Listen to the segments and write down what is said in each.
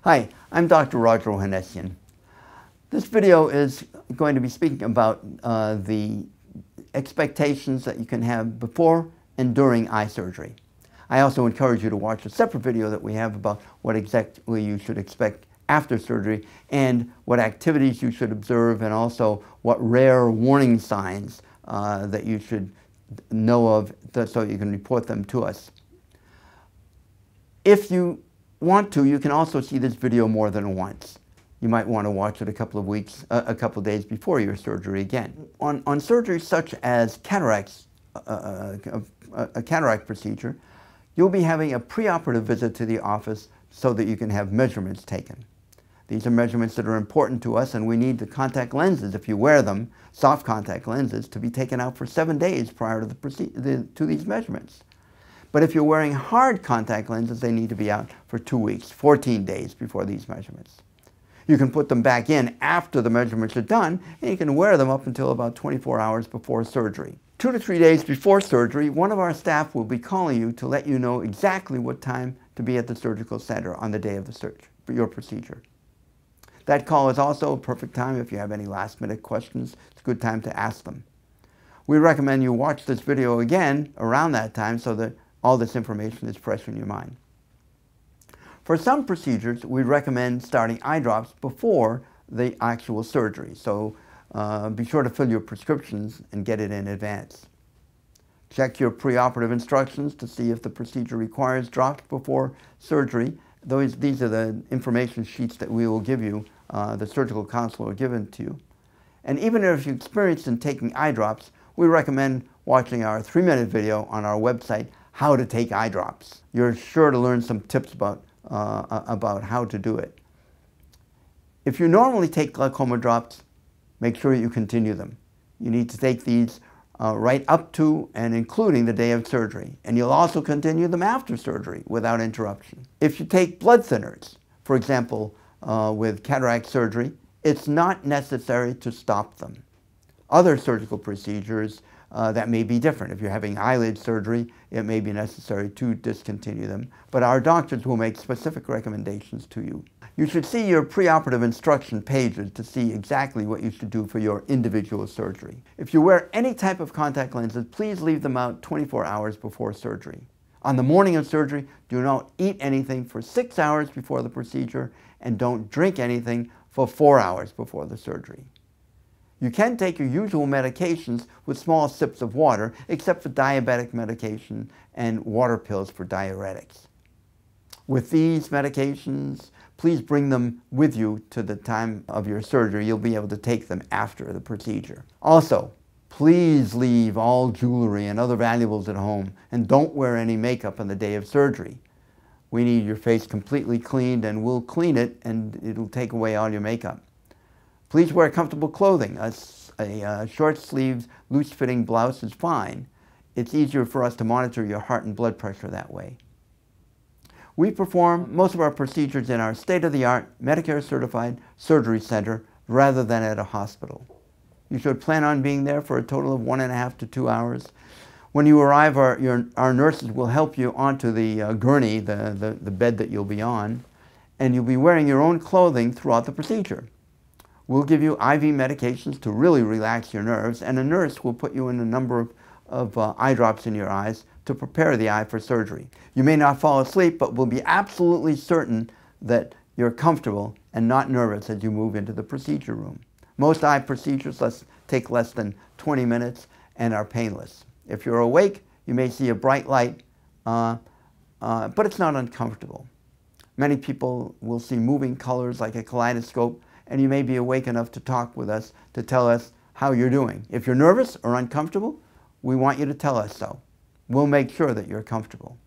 Hi, I'm Dr. Roger Ohanesian. This video is going to be speaking about the expectations that you can have before and during eye surgery. I also encourage you to watch a separate video that we have about what exactly you should expect after surgery and what activities you should observe, and also what rare warning signs that you should know of so you can report them to us. If you want to, you can also see this video more than once. You might want to watch it a couple of days before your surgery again. On surgeries such as cataracts, a cataract procedure, you'll be having a preoperative visit to the office so that you can have measurements taken. These are measurements that are important to us, and we need the contact lenses, if you wear them, soft contact lenses, to be taken out for 7 days prior to these measurements. But if you're wearing hard contact lenses, they need to be out for 2 weeks, 14 days before these measurements. You can put them back in after the measurements are done, and you can wear them up until about 24 hours before surgery. 2 to 3 days before surgery, one of our staff will be calling you to let you know exactly what time to be at the surgical center on the day of your procedure. That call is also a perfect time if you have any last-minute questions. It's a good time to ask them. We recommend you watch this video again around that time so that all this information is fresh in your mind. For some procedures, we recommend starting eye drops before the actual surgery, so be sure to fill your prescriptions and get it in advance. Check your preoperative instructions to see if the procedure requires drops before surgery. These are the information sheets that we will give you, the surgical counselor will give to you. And even if you're experienced in taking eye drops, we recommend watching our 3-minute video on our website, How to Take Eye Drops. You're sure to learn some tips about how to do it. If you normally take glaucoma drops, make sure you continue them. You need to take these right up to and including the day of surgery, and you'll also continue them after surgery without interruption. If you take blood thinners, for example, with cataract surgery, it's not necessary to stop them. Other surgical procedures that may be different. If you're having eyelid surgery, it may be necessary to discontinue them, but our doctors will make specific recommendations to you. You should see your preoperative instruction pages to see exactly what you should do for your individual surgery. If you wear any type of contact lenses, please leave them out 24 hours before surgery. On the morning of surgery, do not eat anything for 6 hours before the procedure, and don't drink anything for 4 hours before the surgery. You can take your usual medications with small sips of water, except for diabetic medication and water pills for diuretics. With these medications, please bring them with you to the time of your surgery. You'll be able to take them after the procedure. Also, please leave all jewelry and other valuables at home, and don't wear any makeup on the day of surgery. We need your face completely cleaned, and we'll clean it, and it'll take away all your makeup. Please wear comfortable clothing. A short-sleeved, loose-fitting blouse is fine. It's easier for us to monitor your heart and blood pressure that way. We perform most of our procedures in our state-of-the-art, Medicare-certified surgery center rather than at a hospital. You should plan on being there for a total of 1.5 to 2 hours. When you arrive, our nurses will help you onto the gurney, the bed that you'll be on, and you'll be wearing your own clothing throughout the procedure. We'll give you IV medications to really relax your nerves, and a nurse will put you in a number of eye drops in your eyes to prepare the eye for surgery. You may not fall asleep, but we'll be absolutely certain that you're comfortable and not nervous as you move into the procedure room. Most eye procedures take less than 20 minutes and are painless. If you're awake, you may see a bright light, but it's not uncomfortable. Many people will see moving colors like a kaleidoscope, and you may be awake enough to talk with us to tell us how you're doing. If you're nervous or uncomfortable, we want you to tell us so. We'll make sure that you're comfortable.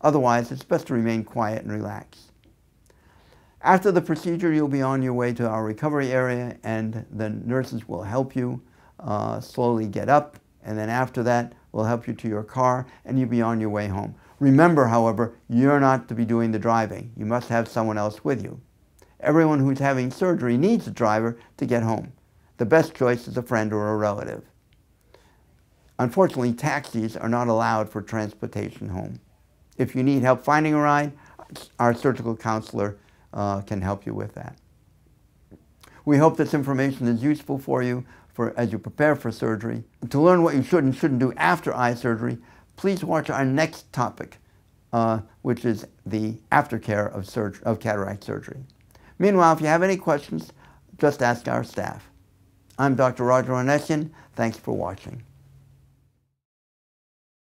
Otherwise, it's best to remain quiet and relax. After the procedure, you'll be on your way to our recovery area, and the nurses will help you slowly get up, and then after that, we'll help you to your car, and you'll be on your way home. Remember, however, you're not to be doing the driving. You must have someone else with you. Everyone who's having surgery needs a driver to get home. The best choice is a friend or a relative. Unfortunately, taxis are not allowed for transportation home. If you need help finding a ride, our surgical counselor can help you with that. We hope this information is useful for you as you prepare for surgery. To learn what you should and shouldn't do after eye surgery, please watch our next topic, which is the aftercare of cataract surgery. Meanwhile, if you have any questions, just ask our staff. I'm Dr. Roger Ohanesian. Thanks for watching.